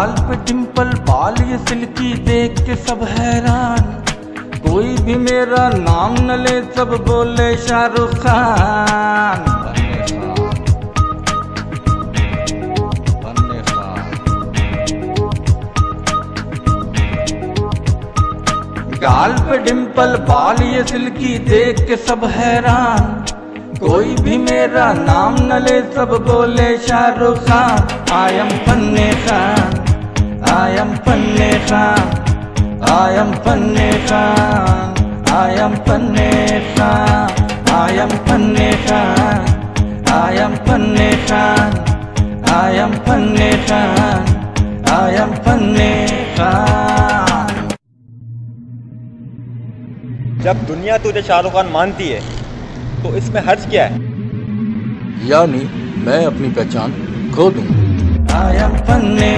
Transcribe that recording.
गाल पे डिंपल बाल ये सिल्की देख के सब हैरान, कोई भी मेरा नाम न ले सब बोले शाहरुख खान। गाल पे डिंपल बाल ये सिल्की देख के सब हैरान, कोई भी मेरा नाम न ले सब बोले Shahrukh Khan. I am Fanney Khan, I am Fanney Khan, I am Fanney Khan, I am Fanney Khan, I am Fanney Khan, I am Fanney Khan, I am Fanney Khan, I am Fanney Khan. जब दुनिया तुझे शाहरुख खान मानती है तो इसमें हर्ज क्या है? यानी मैं अपनी पहचान खो दूं। आई एम फन्ने